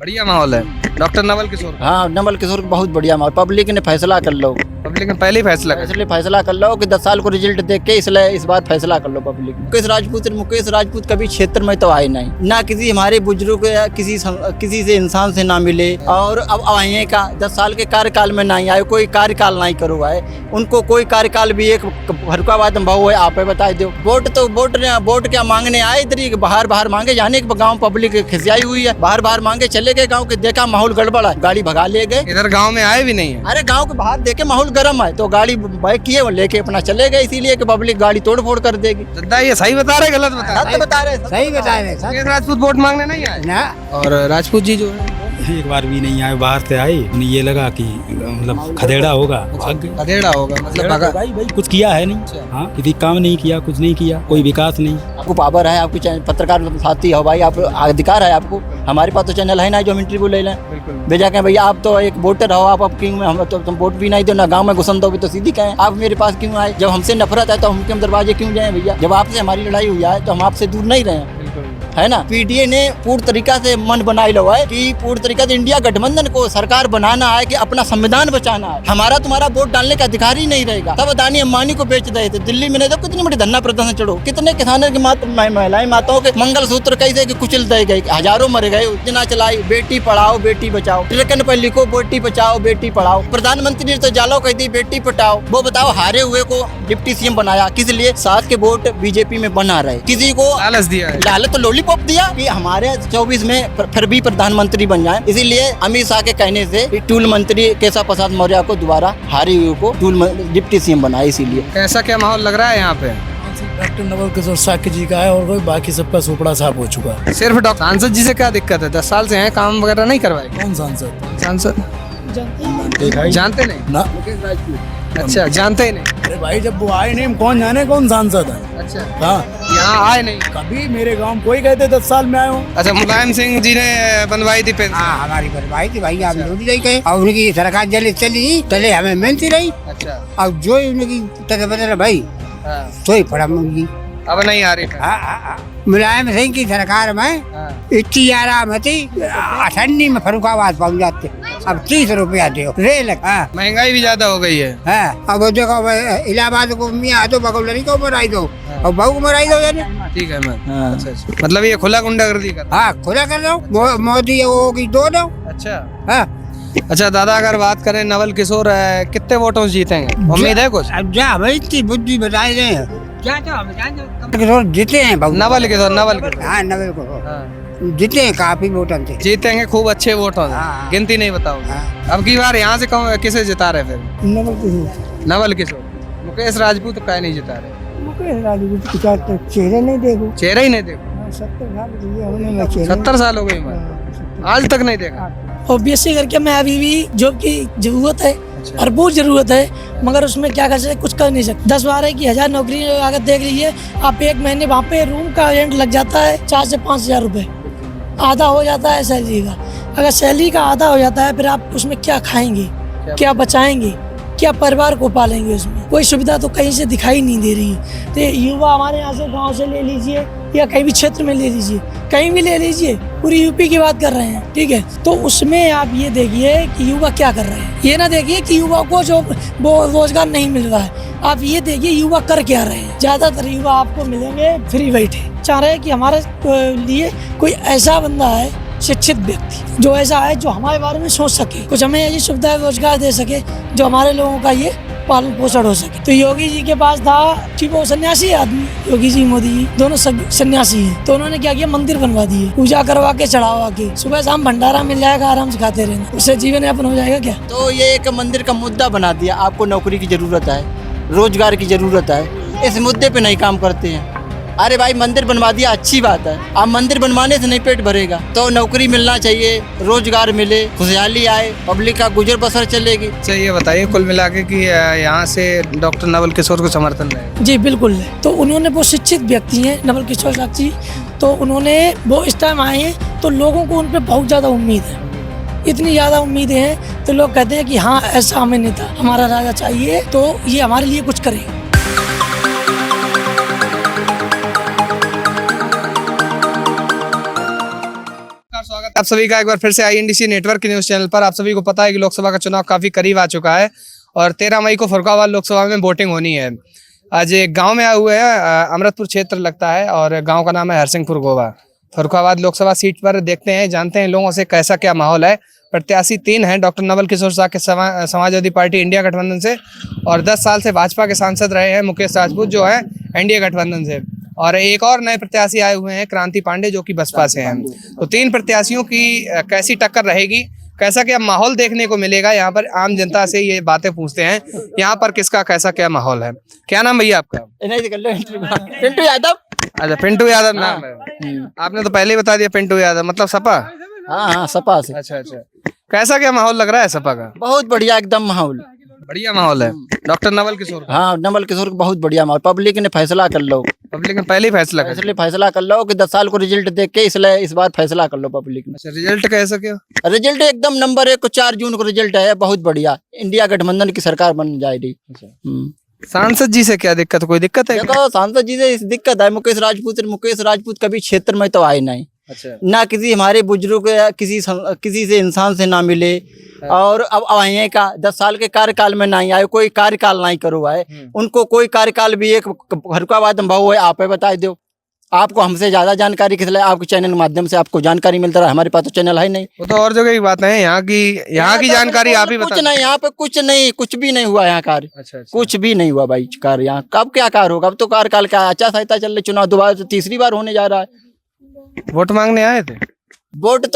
बढ़िया माहौल है डॉक्टर नवल किशोर। हाँ, नवल किशोर का बहुत बढ़िया माहौल। पब्लिक ने फैसला कर लो, पब्लिक ने पहले ही फैसला कर इसलिए फैसला कर लो कि 10 साल को रिजल्ट देख के इसलिए इस बार फैसला कर लो पब्लिक। मुकेश राजपूत कभी क्षेत्र में तो आए नहीं, ना किसी हमारे बुजुर्ग या किसी से इंसान से ना मिले, और अब आए का 10 साल के कार्यकाल में नहीं आए, कोई कार्यकाल नहीं करवाए उनको। कोई कार्यकाल भी एक फरुखाबाद में भाव है, आप बता दो। वोट क्या मांगने आए इधर ही, बाहर मांगे जाने के गाँव पब्लिक खिसियाई हुई है, बाहर मांगे चले गए गाँव के, देखा माहौल गड़बड़ है, गाड़ी भगा ले गए। इधर गांव में आए भी नहीं है। अरे गांव के बाहर देखे माहौल गर्म है तो गाड़ी बाइक किए वो लेके अपना चले गए, इसीलिए कि पब्लिक गाड़ी तोड़ फोड़ कर देगी। जद्दा ये सही बता रहे गलत बता रहे? सही बता रहे। मुकेश राजपूत वोट मांगने नहीं आए ना, और राजपूत जी जो है एक बार भी नहीं आए, बाहर से आए, उन्हें ये लगा कि मतलब खदेड़ा होगा, खदेड़ा होगा मतलब भगा। भाई कुछ किया है नहीं। हाँ, किसी काम नहीं किया, कुछ नहीं किया, कोई विकास नहीं। आपको पावर है, आपको पत्रकार साथी हो भाई, आप अधिकार है आपको। हमारे पास तो चैनल है ना जो हम इंटरव्यू ले लें भेजा के, भैया आप तो एक वोटर हो, आप क्यों में हम तो तुम वोट भी नहीं दो ना, गाँव में घुसन दो तो सीधी कहें आप मेरे पास क्यों आए। जब हमसे नफरत है तो हम दरवाजे क्यों जाए भैया। जब आपसे हमारी लड़ाई हुई है तो हम आपसे दूर नहीं रहे, है ना। पीडीए ने पूर्ण तरीका से मन बनाई लो है कि पूर्ण तरीका से इंडिया गठबंधन को सरकार बनाना है कि अपना संविधान बचाना है। हमारा तुम्हारा वोट डालने का अधिकार ही नहीं रहेगा। तब अदानी अंबानी को बेच दे थे दिल्ली में, नहीं तो कितनी बड़ी धरना प्रदर्शन चढ़ो, कितने किसानों की महिलाएं माताओं के मंगलसूत्र कैसे कुचल दे गए, हजारों मर गए। योजना चलाई बेटी पढ़ाओ बेटी बचाओ, ट्रकन पर लिखो बेटी बचाओ बेटी पढ़ाओ। प्रधानमंत्री ने तो जालो कह दी बेटी पढ़ाओ। वो बताओ हारे हुए को डिप्टी सीएम बनाया किस लिए, 7 के वोट बीजेपी में बना रहे, किसी को लालच दिया है, लालच तो लॉलीपॉप दिया कि हमारे 24 में फिर भी प्रधानमंत्री बन जाए। इसीलिए अमित शाह के कहने से टूल मंत्री केशव प्रसाद मौर्य को दोबारा हारे हुए को डिप्टी सीएम बनाया। इसीलिए कैसा क्या माहौल लग रहा है यहाँ पे? डॉक्टर नवल किशोर साक्य जी का है और कोई बाकी सबका सुपड़ा साफ हो चुका है। सिर्फ डॉक्टर सांसद जी से क्या दिक्कत है? 10 साल से हैं, काम वगैरह नहीं करवाए। कौन सांसद? सांसद जानते नहीं ना, अच्छा जानते ही नहीं। अरे भाई जब वो आए नहीं, हम कौन जाने कौन सांसद है। अच्छा हाँ, यहाँ आए नहीं कभी मेरे गांव कोई कहते 10 साल में आए हूँ। अच्छा मुलायम सिंह जी ने बनवाई थी पेंशन। हाँ हमारी बनवाई थी भाई, आप विरोधी नहीं कहे और उनकी सरकार जल्दी चली तले हमें मिलती रही। अच्छा अब जो उनकी तरह बदल भाई हाँ। तो ही पड़ा मुझी। अब नहीं आ रही। मुलायम सिंह की सरकार में इतनी आराम थी, 98 में फरुखाबाद पहुँच जाते, अब 30 रुपया दो रेल। महंगाई भी ज्यादा हो गई है। अब वो देखो इलाहाबाद को मियाँ दो, बगौलरी को मराई दो और बहू को मराई दो यानी। ठीक है मैं अच्छा। मतलब ये खुला गुंडागर्दी का। हाँ खुला कर दो, मोदी होगी दो दो। अच्छा अच्छा दादा, अगर बात करें नवल किशोर कितने वोटों से जीतेंगे, उम्मीद है कुछ? अब जा भाई इतनी बुद्धि बताए गए क्या किशोर जीते हैं बहुत। नवल किशोर हाँ नवल को जीते हैं, काफी वोटर थे, जीतेंगे खूब अच्छे वोटों से। हाँ। गिनती नहीं बताओ। अब की बार यहाँ से किसे जिता रहे फिर? नवल किशोर। मुकेश राजपूत का नहीं जिता रहे। मुकेश राजपूत के चेहरे नहीं देखो, चेहरा ही नहीं देखो। 70 साल हो गई आज तक नहीं देखा। और बीएससी करके मैं अभी भी जॉब की जरूरत है और बहुत जरूरत है, मगर उसमें क्या कर सकते, कुछ कर नहीं सकते। 10-12 की 1000 नौकरी अगर देख लीजिए आप, एक महीने वहाँ पे रूम का रेंट लग जाता है 4 से 5 हजार रुपये, आधा हो जाता है सैलरी का। अगर सैलरी का आधा हो जाता है फिर आप उसमें क्या खाएंगे, क्या बचाएंगे, क्या परिवार को पालेंगे? उसमें कोई सुविधा तो कहीं से दिखाई नहीं दे रही है। तो युवा हमारे यहाँ से गाँव से ले लीजिए या कहीं भी क्षेत्र में ले लीजिए, कहीं भी ले लीजिए, पूरी यूपी की बात कर रहे हैं, ठीक है। तो उसमें आप ये देखिए कि युवा क्या कर रहे हैं, ये ना देखिए कि युवा को जो वो रोजगार नहीं मिल रहा है, आप ये देखिए युवा कर क्या रहे हैं। ज्यादातर युवा आपको मिलेंगे फ्री बैठे, चाह रहे हैं कि हमारे लिए कोई ऐसा बंदा है, शिक्षित व्यक्ति जो ऐसा है जो हमारे बारे में सोच सके, कुछ हमें ऐसी सुविधा रोजगार दे सके जो हमारे लोगों का ये पालन पोषण हो सके। तो योगी जी के पास था कि वो सन्यासी आदमी, योगी जी मोदी जी दोनों सन्यासी हैं, तो उन्होंने क्या किया, मंदिर बनवा दिए, पूजा करवा के चढ़ावा के, सुबह शाम भंडारा मिल जाएगा, आराम से खाते रहना, उससे जीवन यापन हो जाएगा क्या? तो ये एक मंदिर का मुद्दा बना दिया। आपको नौकरी की जरूरत है, रोजगार की जरूरत है, इस मुद्दे पे नहीं काम करते हैं। अरे भाई मंदिर बनवा दिया अच्छी बात है, अब मंदिर बनवाने से नहीं पेट भरेगा, तो नौकरी मिलना चाहिए, रोजगार मिले, खुशहाली आए, पब्लिक का गुजर बसर चलेगी। अच्छा ये बताइए कुल मिला के कि यहाँ से डॉक्टर नवल किशोर को समर्थन है? जी बिल्कुल है। तो उन्होंने वो शिक्षित व्यक्ति हैं नवल किशोर साक्य जी, तो उन्होंने वो इस टाइम आए हैं तो लोगों को उन पर बहुत ज़्यादा उम्मीद है, इतनी ज़्यादा उम्मीदें हैं तो लोग कहते हैं कि हाँ ऐसा हमें नेता, हमारा राजा चाहिए तो ये हमारे लिए कुछ करे। आप सभी का एक बार फिर से INDC नेटवर्क के न्यूज चैनल पर। आप सभी को पता है कि लोकसभा का चुनाव काफी करीब आ चुका है और 13 मई को फर्रुखाबाद लोकसभा में वोटिंग होनी है। आज एक गांव में आए हुए हैं, अमृतपुर क्षेत्र लगता है और गांव का नाम है हरसिंहपुर गोवा। फर्रुखाबाद लोकसभा सीट पर देखते हैं, जानते हैं लोगों से कैसा क्या माहौल है। प्रत्याशी 3 हैं, डॉक्टर नवल किशोर शाह के समाजवादी पार्टी इंडिया गठबंधन से, और 10 साल से भाजपा के सांसद रहे हैं मुकेश राजपूत जो है एनडीए गठबंधन से, और एक और नए प्रत्याशी आए हुए हैं क्रांति पांडे जो कि बसपा से हैं। तो 3 प्रत्याशियों की कैसी टक्कर रहेगी, कैसा क्या माहौल देखने को मिलेगा, यहाँ पर आम जनता से ये बातें पूछते हैं यहाँ पर किसका कैसा क्या माहौल है। क्या नाम भैया आपका? पिंटू यादव। अच्छा, पिंटू यादव नाम है। आपने तो पहले ही बता दिया पिंटू यादव, मतलब सपा। हाँ, सपा से। अच्छा, कैसा क्या माहौल लग रहा है सपा का? बहुत बढ़िया, एकदम माहौल बढ़िया माहौल है डॉक्टर नवल किशोर। हाँ, नवल किशोर का बहुत बढ़िया माहौल। पब्लिक ने फैसला कर लो, पब्लिक ने पहले ही फैसला कर लो कि 10 साल को रिजल्ट देख के इसलिए इस बार फैसला कर लो पब्लिक ने। अच्छा, रिजल्ट कैसा क्या? रिजल्ट एकदम नंबर 1 को 4 जून को रिजल्ट है, बहुत बढ़िया। इंडिया गठबंधन की सरकार बन जाएगी। सांसद जी से क्या दिक्कत, कोई दिक्कत है? देखो, सांसद जी से दिक्कत है मुकेश राजपूत कभी क्षेत्र में तो आए नहीं। अच्छा। ना किसी हमारे बुजुर्ग या किसी से इंसान से ना मिले, और अब आए का 10 साल के कार्यकाल में नहीं आए, कोई कार्यकाल नहीं करो आए उनको। कोई कार्यकाल भी एक फर्रुखाबाद में भाव है, आप बता दो। आपको हमसे ज्यादा जानकारी किस लिए? आपके चैनल के माध्यम से आपको जानकारी मिलता रहा, हमारे पास तो चैनल है नहीं। वो तो और जगह की बात है, यहाँ की जानकारी आप ही बता। कुछ नहीं, यहाँ पे कुछ भी नहीं हुआ यहाँ कार्य। अच्छा। कुछ भी नहीं हुआ भाई कार्य यहाँ। कब क्या कार्य होगा? अब तो कार्यकाल का आचार संहिता चल रही, चुनाव दोबारा से 3री बार होने जा रहा है। वोट मांगने आए थे? वोट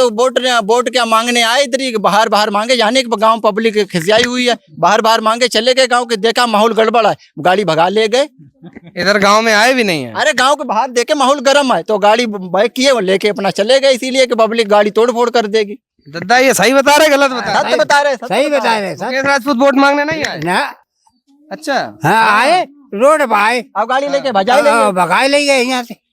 क्या मांगने आए? इधर ही बाहर मांगे जाने के। गांव पब्लिक खिसियाई हुई है, बाहर मांगे चले गए गांव के। देखा माहौल गड़बड़ है, गाड़ी भगा ले गए। इधर गांव में आए भी नहीं है? अरे गांव के बाहर देखे माहौल गर्म है तो गाड़ी बाइक किए वो लेके अपना चले गए, इसीलिए कि पब्लिक गाड़ी तोड़ फोड़ कर देगी। दादा ये सही बता रहे गलत बता रहे? सत्य बता रहे, सही बता रहे सर। मुकेश राजपूत वोट मांगने नहीं आए ना? अच्छा। हाँ, आए रोड पर आए, अब गाड़ी लेके भगाए ले गए यहाँ से।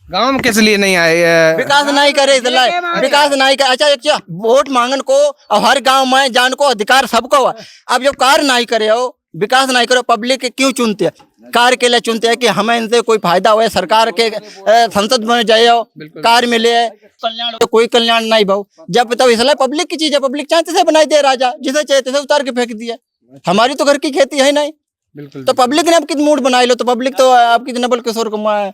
गांव में किस लिए नहीं आए? विकास नहीं करे, विकास नहीं करे। अच्छा, वोट मांगन को और हर गांव में जान को अधिकार सबको है। अब जब कार्य नहीं करे हो, विकास नहीं करो, पब्लिक क्यों चुनते हैं? कार्य के लिए चुनते हैं कि हमें इनसे कोई फायदा हो, सरकार के संसद में जाए हो, कार्य मिले, कल्याण हो। कोई कल्याण नहीं भाव। जब तब इसलिए पब्लिक की चीज है, पब्लिक चाहते से बनाई दे राजा, जिसे चाहते से उतार के फेंक दिया। हमारी तो घर की खेती है नहीं, तो पब्लिक ने आपकी मूड बनाई लो। तो पब्लिक तो आपकी नवल किशोर को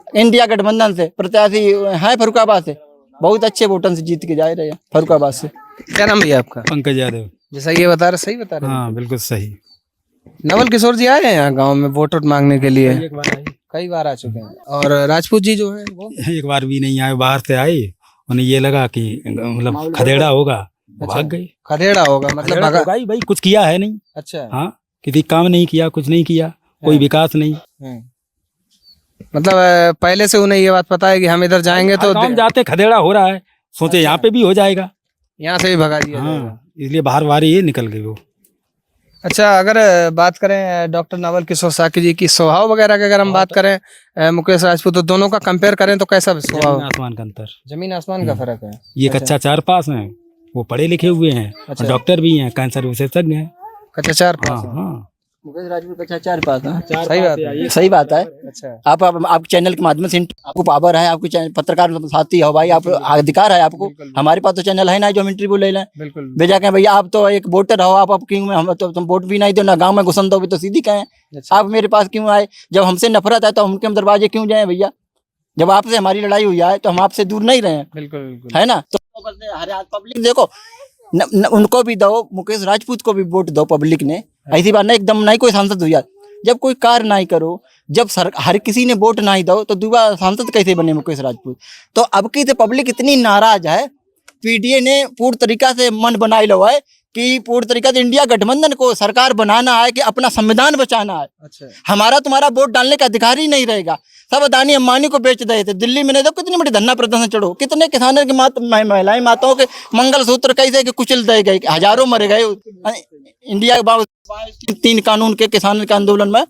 इंडिया गठबंधन से प्रत्याशी है फर्रुखाबाद से, बहुत अच्छे वोटन से जीत के जा रहे हैं फर्रुखाबाद से। क्या नाम भैया आपका? पंकज यादव। जैसा ये बता रहे सही बता रहे? हाँ, बिल्कुल सही। नवल किशोर जी आए हैं यहाँ गांव में वोट मांगने के लिए? कई बार आ चुके हैं। और राजपूत जी जो है वो एक बार भी नहीं आए, बाहर से आई। उन्हें ये लगा कि मतलब खदेड़ा होगा, भाग गई। खदेड़ा होगा मतलब खदेड़ा होगा ही भाई, कुछ किया है नहीं। अच्छा। हाँ, किसी काम नहीं किया, कुछ नहीं किया, कोई विकास नहीं। मतलब पहले से उन्हें ये बात पता है कि हम इधर जाएंगे तो हम जाते खदेड़ा हो रहा है, सोचे यहाँ पे भी हो जाएगा, यहाँ से भी भगा दिया जाएगा। हाँ, इसलिए बाहर ये निकल गई वो। अच्छा, अगर बात करें डॉक्टर नवल किशोर शाह जी की स्वभाव वगैरह की, अगर हम बात करें मुकेश राजपूत, तो दोनों का कंपेयर करें तो कैसा स्वभाव? आसमान का अंतर, जमीन आसमान का फर्क है। ये कच्चा 4 पास हैं, वो पढ़े लिखे हुए हैं, और डॉक्टर भी हैं, कैंसर विशेषज्ञ हैं। कच्चा 4 पास? हाँ, मुकेश राजपूत कच्चा 4 पास है। सही बात है, सही बात है। अच्छा, आप चैनल के माध्यम से आपको पावर है, आपके पत्रकार साथी हो भाई, आप अधिकार है आपको। हमारे पास तो चैनल है ना जो हम इंटरव्यू ले लें। बिल्कुल भेजा कहें भैया आप तो एक वोटर हो, आप किंग में, हम तो तुम वोट भी नहीं दो, ना गांव में घुसन दोगे तो सीधी कहें आप मेरे पास क्यों आए? जब हमसे नफरत है तो हम दरवाजे क्यों जाए भैया? जब आपसे हमारी लड़ाई हुई है तो हम आपसे दूर नहीं रहे। बिल्कुल है ना? तो हर पब्लिक देखो उनको भी दो, मुकेश राजपूत को भी वोट दो पब्लिक ने। ऐसी बात नहीं एकदम नहीं कोई सांसद हुआ। जब कोई कार्य नहीं करो, जब हर किसी ने वोट नहीं दो तो दोबारा सांसद कैसे बने मुकेश राजपूत? तो अब की तो पब्लिक इतनी नाराज है, पीडीए ने पूर्ण तरीका से मन बनाई लो है कि पूर्ण तरीका से इंडिया गठबंधन को सरकार बनाना है, कि अपना संविधान बचाना है। अच्छा। हमारा तुम्हारा वोट डालने का अधिकार ही नहीं रहेगा। सब अदानी अंबानी को बेच रहे थे। दिल्ली में नहीं तो कितनी बड़ी धरना प्रदर्शन चढ़ो, कितने किसानों की महिलाएं माताओं के मंगलसूत्र कैसे कि कुचल दे गए, हजारों मर गए इंडिया के 3 कानून के किसानों के आंदोलन में।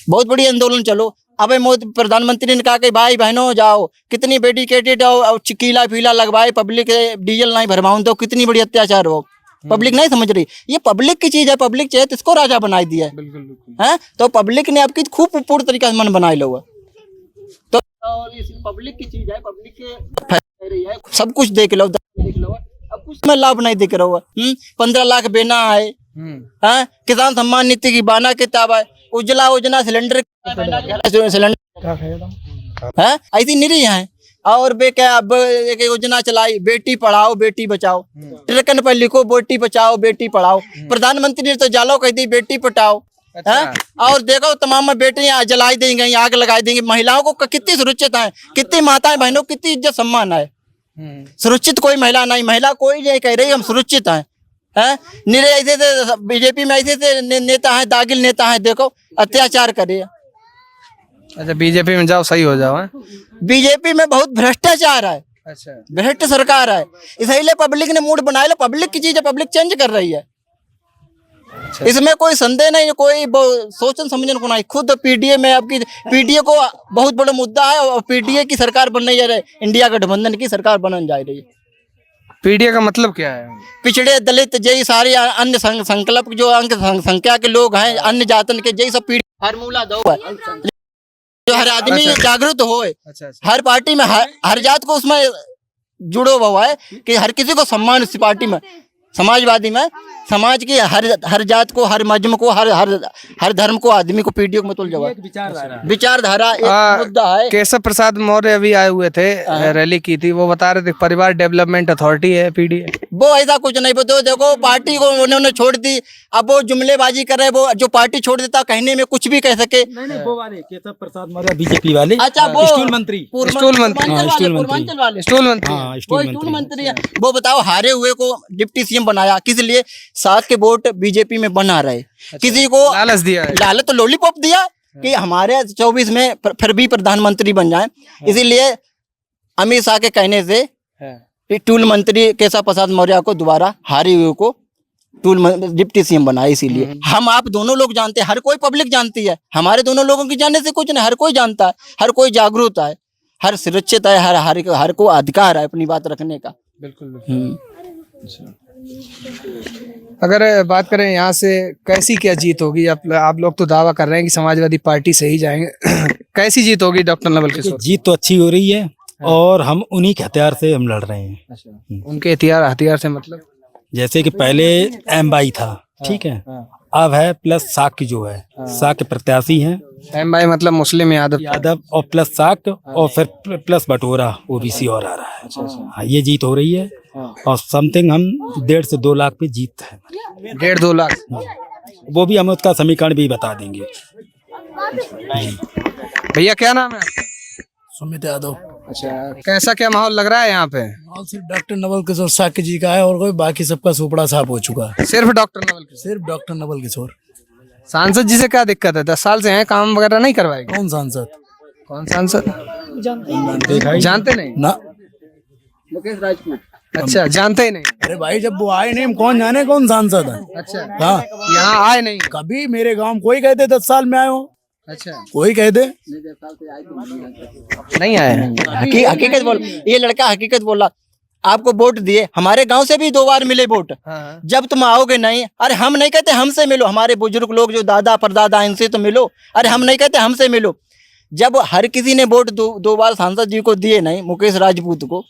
बहुत बड़ी आंदोलन चलो। अब मोदी प्रधानमंत्री ने कहा कि भाई बहनों जाओ, कितनी डेडिकेटेड हो, चिकीला फीला लगवाए, पब्लिक डीजल नहीं भरवाऊं तो कितनी बड़ी अत्याचार हो। पब्लिक नहीं समझ रही, ये पब्लिक की चीज है, पब्लिक चाहे तो इसको राजा बनाई दिया है। तो पब्लिक ने आपकी खूब पूर्ण तरीके से मन बनाई लो। तो और इस पब्लिक की चीज है, पब्लिक के फैसले रही है, सब कुछ देख लो, देख लो, अब कुछ में लाभ नहीं दिख रहा है। 15 लाख बेना है, हाँ, किसान सम्मान निधि की बाना किताब है, उज्ज्वला योजना सिलेंडर है, ऐसी निरी है। और बे क्या अब एक योजना चलाई, बेटी पढ़ाओ बेटी बचाओ, ट्रकन पर लिखो बेटी बचाओ बेटी पढ़ाओ, प्रधानमंत्री ने तो जालो कह दी बेटी पटाओ। और देखो तमाम बेटियां जलाई देंगे, आग लगाई देंगे, महिलाओं को कितनी सुरक्षित है, कितनी माताएं बहनों कितनी इज्जत सम्मान है। सुरक्षित कोई महिला नहीं, महिला कोई नहीं कह रही हम सुरक्षित हैं। निरे ऐसे से बीजेपी में ऐसे से नेता है, दागिल नेता है, देखो अत्याचार करे। अच्छा, बीजेपी में जाओ सही हो जाओ। बीजेपी में बहुत भ्रष्टाचार है, अच्छा, भ्रष्ट सरकार है, इसलिए पब्लिक ने मूड बनाया लो, पब्लिक की चीज है, पब्लिक चेंज कर रही है। अच्छा। इसमें कोई संदेह नहीं, कोई सोचन समझन को नहीं। खुद पीडीए में आपकी पीडीए को बहुत बड़ा मुद्दा है और पीडीए की सरकार बनने जा रही है, इंडिया गठबंधन की सरकार बनने जा रही है। पीडीए का मतलब क्या है? पिछड़े दलित जय सारे अन्य संकल्प जो अंक संख्या के लोग हैं, अन्य जातन के जय सब फार्मूला दो है, जो हर आदमी जागरूक हो। हर पार्टी में हर जात को उसमें जुड़ो हुआ है कि हर किसी को सम्मान उस पार्टी में। समाजवादी में समाज की हर जात को, हर मजहब को, हर धर्म को, आदमी को पीडीए को मतुल जवाब विचारधारा एक मुद्दा है। केशव प्रसाद मौर्य अभी आए हुए थे, रैली की थी, वो बता रहे थे परिवार डेवलपमेंट अथॉरिटी है पीडीए। वो ऐसा कुछ नहीं बताओ, देखो पार्टी को उन्होंने छोड़ दी, अब वो जुमलेबाजी कर रहे हैं। वो जो पार्टी छोड़ देता कहने में कुछ भी कह सके। नहीं, वो वाले केशव प्रसाद मौर्य बीजेपी वाले, अच्छा, वो स्टूल मंत्री, वो बताओ हारे हुए को डिप्टी सीएम बनाया किस लिए? 7 के वोट बीजेपी में बना रहे। किसी को लालच दिया है, लालच तो लॉलीपॉप दिया कि हमारे 24 में फिर भी प्रधानमंत्री बन जाए। इसीलिए अमित शाह के कहने से टूल मंत्री केशव प्रसाद मौर्य को दोबारा हारे हुए को डिप्टी सीएम बनाया। इसीलिए हम आप दोनों लोग जानते हैं, हर कोई पब्लिक जानती है, हमारे दोनों लोगों की जानने से कुछ नहीं, हर कोई जानता है, हर कोई जागरूक है, हर सुरक्षित है, हर को अधिकार है अपनी बात रखने का। बिल्कुल। अगर बात करें यहाँ से कैसी क्या जीत होगी? आप लोग तो दावा कर रहे हैं कि समाजवादी पार्टी से ही जाएंगे। कैसी जीत होगी डॉक्टर नवल किशोर? जीत तो अच्छी हो रही है और हम उन्हीं के हथियार से हम लड़ रहे हैं। अच्छा, उनके हथियार से मतलब? जैसे कि पहले एमवाई था, ठीक है, अब है प्लस साक जो है, साक के प्रत्याशी हैं। एमवाई मतलब मुस्लिम यादव और प्लस साक और फिर प्लस बटोरा ओबीसी और आ रहा है। हाँ, ये जीत हो रही है और समथिंग हम 1.5 से 2 लाख पे जीत है। 1.5-2 लाख, वो भी हम उसका समीकरण भी बता देंगे। भैया क्या नाम है आपका? सुमित यादव। अच्छा, कैसा क्या माहौल लग रहा है यहाँ पे? माहौल सिर्फ डॉक्टर नवल किशोर साक्य जी का है और कोई बाकी सबका सुपड़ा साफ हो चुका है। सिर्फ डॉक्टर नवल किशोर? सिर्फ डॉक्टर नवल किशोर। सांसद जी से क्या दिक्कत है? 10 साल से हैं, काम वगैरह नहीं करवाएंगे? कौन सांसद? कौन सांसद? जानते नहीं ना, मुकेश राजपूत। अच्छा, जानते ही नहीं? अरे भाई जब वो आए नहीं, हम कौन जाने कौन सांसद है। अच्छा, हाँ, यहाँ आए नहीं कभी मेरे गांव कोई कहते 10 साल में आए हो, अच्छा, कोई कहते नहीं आए। हकीकत बोल, ये लड़का हकीकत बोला। आपको वोट दिए, हमारे गांव से भी 2 बार मिले वोट। हाँ। जब तुम आओगे नहीं, अरे हम नहीं कहते हमसे मिलो, हमारे बुजुर्ग लोग जो दादा परदादा इनसे तो मिलो। अरे हम नहीं कहते हमसे मिलो। जब हर किसी ने वोट 2 बार सांसद जी को दिए नहीं, मुकेश राजपूत को,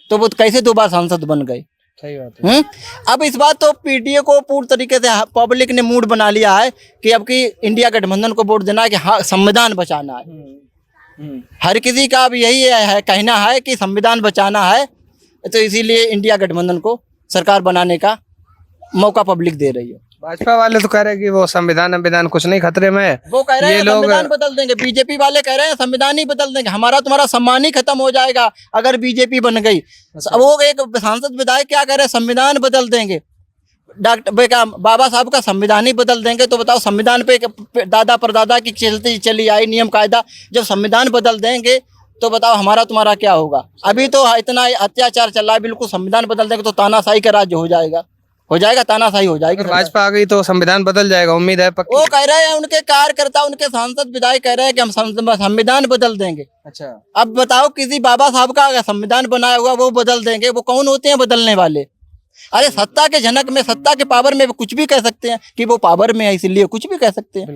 तो वो कैसे 2 बार सांसद बन गए? सही बात है। अब इस बात तो पीडीए को पूर्ण तरीके से पब्लिक ने मूड बना लिया है कि अब की इंडिया गठबंधन को वोट देना है कि हाँ संविधान बचाना है। हर किसी का अब यही है कहना है कि संविधान बचाना है, तो इसीलिए इंडिया गठबंधन को सरकार बनाने का मौका पब्लिक दे रही है। भाजपा वाले तो कह रहे हैं कि वो संविधान कुछ नहीं खतरे में है। वो कह रहे हैं ये लोग संविधान बदल देंगे, बीजेपी वाले कह रहे हैं संविधान ही बदल देंगे, हमारा तुम्हारा सम्मान ही खत्म हो जाएगा अगर बीजेपी बन गई। वो एक सांसद विधायक क्या कह रहे हैं, संविधान बदल देंगे। डॉक्टर बाबा साहब का संविधान ही बदल देंगे, तो बताओ संविधान पे दादा परदादा की चली आई नियम कायदा, जब संविधान बदल देंगे तो बताओ हमारा तुम्हारा क्या होगा? अभी तो इतना अत्याचार चल रहा है, बिल्कुल संविधान बदल देंगे तो तानाशाही का राज्य हो जाएगा, तानाशाही हो जाएगी। भाजपा आ गई तो संविधान बदल जाएगा, उम्मीद है पक्की। वो कह रहे हैं, उनके कार्यकर्ता उनके सांसद विधायक कह रहे हैं कि हम संविधान बदल देंगे। अच्छा, अब बताओ किसी बाबा साहब का अगर संविधान बनाया हुआ वो बदल देंगे, वो कौन होते हैं बदलने वाले? अरे सत्ता के झनक में, सत्ता के पावर में कुछ भी कह सकते हैं कि वो पावर में है, इसलिए कुछ भी कह सकते हैं।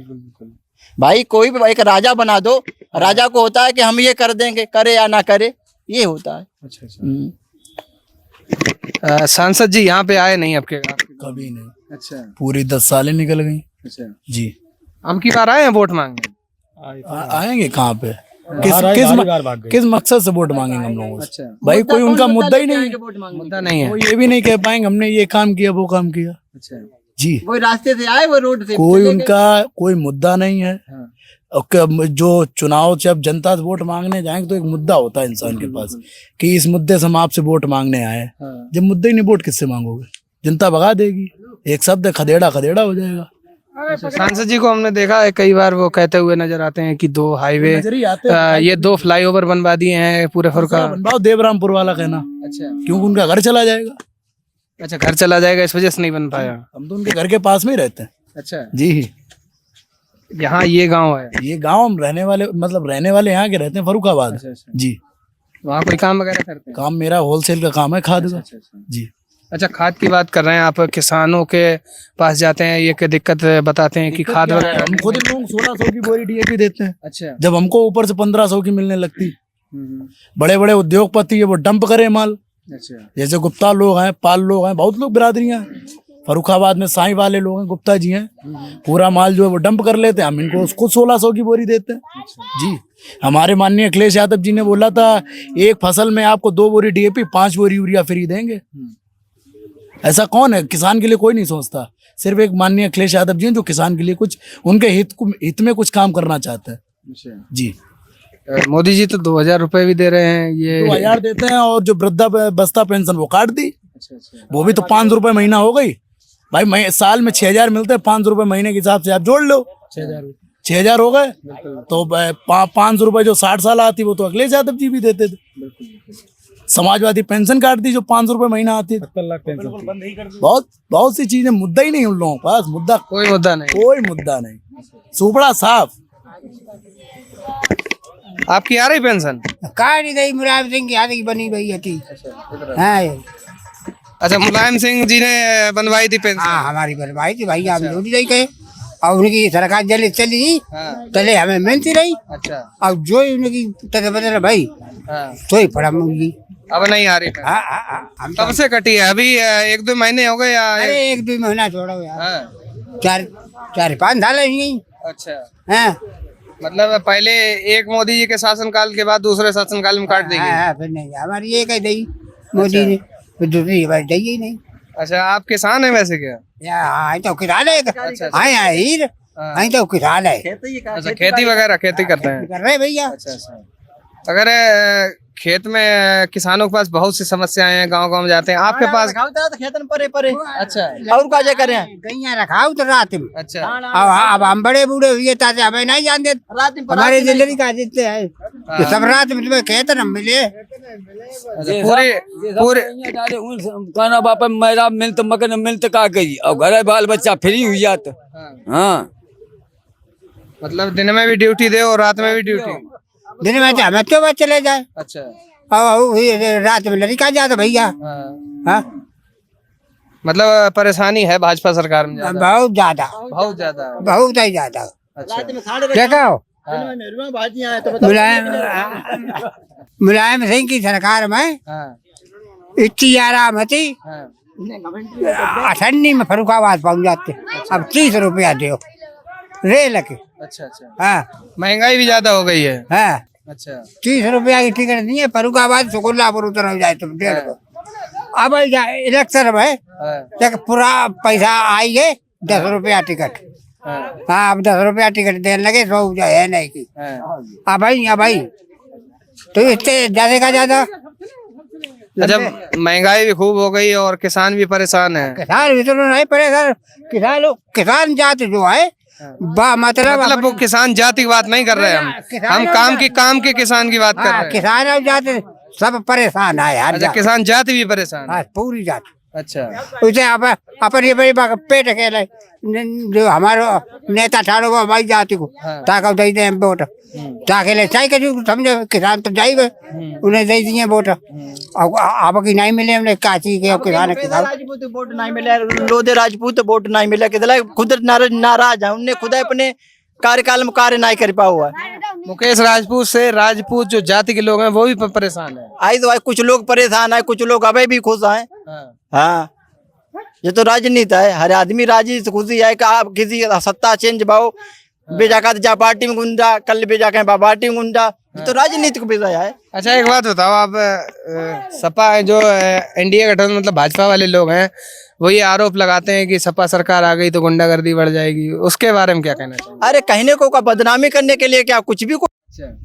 भाई कोई भी एक राजा बना दो, राजा को होता है कि हम ये कर देंगे, करे या ना करे, ये होता है। अच्छा सांसद जी यहाँ पे आए नहीं आपके कभी नहीं, अच्छा पूरी 10 सालें निकल गई अच्छा जी। हम की बार आए हैं वोट मांगने आएंगे कहाँ पे, भाग गए। किस मकसद से वोट मांगेंगे हम लोगों से? अच्छा भाई कोई उनका मुद्दा ही नहीं है, मुद्दा नहीं है वो ये भी नहीं कह पाएंगे हमने ये काम किया वो काम किया अच्छा जी। वो रास्ते से आए, वो रोड से कोई चले गए। उनका कोई मुद्दा नहीं है। हाँ। और जो चुनाव जब जनता से वोट मांगने जाएंगे तो एक मुद्दा होता है इंसान के पास कि इस मुद्दे से हम आपसे वोट मांगने आए हैं। हाँ। जब मुद्दे ही नहीं, वोट किससे मांगोगे? जनता भगा देगी, एक शब्द है, खदेड़ा खदेड़ा हो जाएगा। अच्छा, सांसद जी को हमने देखा है कई बार वो कहते हुए नजर आते हैं कि 2 हाईवे नजर ही आते हैं। ये 2 फ्लाईओवर बनवा दिए हैं पूरे फुरका। बनवाओ, देवरामपुर वाला कहना, अच्छा क्योंकि उनका घर चला जाएगा। अच्छा घर चला जाएगा इस वजह से नहीं बन पाया। हम तो उनके घर के पास में ही रहते हैं अच्छा जी। यहाँ ये गांव है ये गांव हम रहने वाले, मतलब रहने वाले यहाँ के रहते हैं, फरुखाबाद अच्छा अच्छा जी। वहाँ कोई काम वगैरह करते हैं काम मेरा होलसेल का काम है, खाद का अच्छा अच्छा जी। अच्छा खाद की बात कर रहे हैं आप, किसानों के पास जाते हैं ये दिक्कत बताते हैं कि खाद वगैरह हम खुद लोग 1600 की बोरी DAP देते हैं, अच्छा जब हमको ऊपर से 1500 की मिलने लगती। हम्म, बड़े बड़े उद्योगपति है वो डंप करे माल, अच्छा जैसे गुप्ता लोग हैं, पाल लोग हैं, बहुत लोग बिरादरियां हैं। फरुखाबाद में साईं वाले लोग हैं, गुप्ता जी हैं, पूरा माल जो है वो डंप कर लेते हैं, हम इनको उसको 1600 की बोरी देते हैं जी। हमारे माननीय अखिलेश यादव जी ने बोला था एक फसल में आपको 2 बोरी DAP 5 बोरी यूरिया फ्री देंगे। ऐसा कौन है? किसान के लिए कोई नहीं सोचता, सिर्फ एक माननीय अखिलेश यादव जी हैं जो किसान के लिए कुछ उनके हित में कुछ काम करना चाहते हैं अच्छा जी। मोदी जी तो 2000 रुपए भी दे रहे हैं ये 2000 देते हैं, और जो वृद्धा बस्ता पेंशन वो काट दी, अच्छा अच्छा वो भी तो 500 रुपए महीना हो गई भाई। साल में 6000 मिलते हैं, 500 रुपए महीने के हिसाब से आप जोड़ लो, 6000 हो गए। तो 500 रुपए जो 60 साल आती वो तो अखिलेश यादव जी भी देते थे। समाजवादी पेंशन काट दी जो 500 रुपए महीना आती थी। 70 लाख पेंशन बहुत बहुत सी चीजें, मुद्दा ही नहीं उन लोगों के पास, मुद्दा कोई मुद्दा नहीं। कोई मुद्दा नहीं, सुपड़ा साफ। आपकी आ रही पेंशन? कहा नहीं गई, मुलायम सिंह की आदि बनी हुई थी। हाँ अच्छा मुलायम सिंह जी ने बनवाई थी पेंशन? हाँ हमारी बनवाई थी भाई, आप लोग नहीं कहे। और उनकी सरकार जले चली हाँ। तले हमें मिलती रही, अच्छा अब जो ही उनकी बदल भाई हाँ। तो ही पड़ा मुझी। अब नहीं आ रही पेंशन? हम कब से कटी है? अभी 1-2 महीने हो गए या? अरे 1-2 महीना छोड़ो यार, हाँ। 4-5 साल नहीं। अच्छा हाँ मतलब पहले एक मोदी जी के शासनकाल के बाद दूसरे शासनकाल में काट देगी। हाँ, फिर नहीं हमारी एक है दी मोदी ने, फिर दूसरी बार दी ही नहीं। अच्छा आप किसान है वैसे क्या? यहाँ तो किसान है, हाँ हीर हाँ। तो किसान है, अच्छा खेती वगैरह खेती करते हैं? कर रहे भैया। अच्छा अच्छा अगर खेत में किसानों के पास बहुत सी समस्याएं हैं, गांव-गांव में जाते हैं, आपके पास? खेतन परे परे अच्छा और क्या करें? गैया रखाओ तो रात में। अच्छा अब हम बड़े बूढ़े हुए ताते हमें नहीं जानते, रात में हमारे जिंदगी का जितने है कि सब रात में तुम्हें खेत न मिले। अच्छा पूरे पूरे खाना बापा मेरा मिलत मगन मिलत का करी और घर बाल बच्चा फ्री हुई जात। हाँ मतलब दिन में भी ड्यूटी दे और रात में भी ड्यूटी? दिन में तो हमें तो बस चले जाए, अच्छा और रात में लड़का जाता भैया। हाँ। हाँ मतलब परेशानी है भाजपा सरकार में ज्यादा? बहुत ज्यादा, बहुत ज्यादा है। बहुत ही ज्यादा। अच्छा क्या कहो, हाँ। मुलायम सिंह की सरकार में हाँ। इतनी आराम थी, हाँ। 98 में फरुखाबाद पहुंच जाते, अब 30 रुपया दो रेल के। अच्छा अच्छा हाँ महंगाई भी ज्यादा हो गई है। हाँ अच्छा 30 रुपया की टिकट नहीं है, फरुखाबाद सुकुल्लापुर उतर हो जाए तुम 1.5। अब इलेक्शन में हाँ। तक पूरा पैसा आई है 10 रुपया टिकट। हाँ। हाँ अब 10 रुपया टिकट देने लगे, 100 है नहीं की। हाँ। अब भाई तो इससे ज्यादा का ज्यादा जब महंगाई भी खूब हो गई और किसान भी परेशान है। किसान भी तो नहीं परेशान, किसान जात जो है मतलब वो किसान जाति की बात नहीं कर रहे हम काम के किसान की बात कर रहे हैं। किसान और जात सब परेशान है यार। अच्छा किसान जाति भी परेशान है? हाँ, पूरी जात। अच्छा उसे अपन ये बड़ी पेट अकेले जो हमारा नेता ठाड़ो वो हमारी जाति को ताकत दे दे वोट ताकि ले चाहे कभी समझो किसान तो जाएगा, उन्हें दे दिए वोट। अब की नहीं मिले हमने काची के किसान राजपूत वोट नहीं मिले, लोधे राजपूत वोट नहीं मिले, खुद नाराज है। उनने खुद अपने कार्यकाल में कार्य नहीं कर पाओ है। मुकेश राजपूत से राजपूत जो जाति के लोग हैं वो भी परेशान है। आई तो भाई कुछ लोग परेशान है, कुछ लोग अभी भी खुश हैं। हाँ, ये तो राजनीति है, हर आदमी राजी से खुशी है कि आप किसी सत्ता चेंज पाओ, बेजा का जा पार्टी में गुंडा, कल बेजा के पार्टी में गुंडा, ये तो राजनीति का विषय है। अच्छा एक बात बताओ, आप सपा जो एनडीए गठबंधन मतलब भाजपा वाले लोग हैं वो ये आरोप लगाते हैं कि सपा सरकार आ गई तो गुंडागर्दी बढ़ जाएगी, उसके बारे में क्या कहना चाहिए? अरे कहने को का बदनामी करने के लिए क्या कुछ भी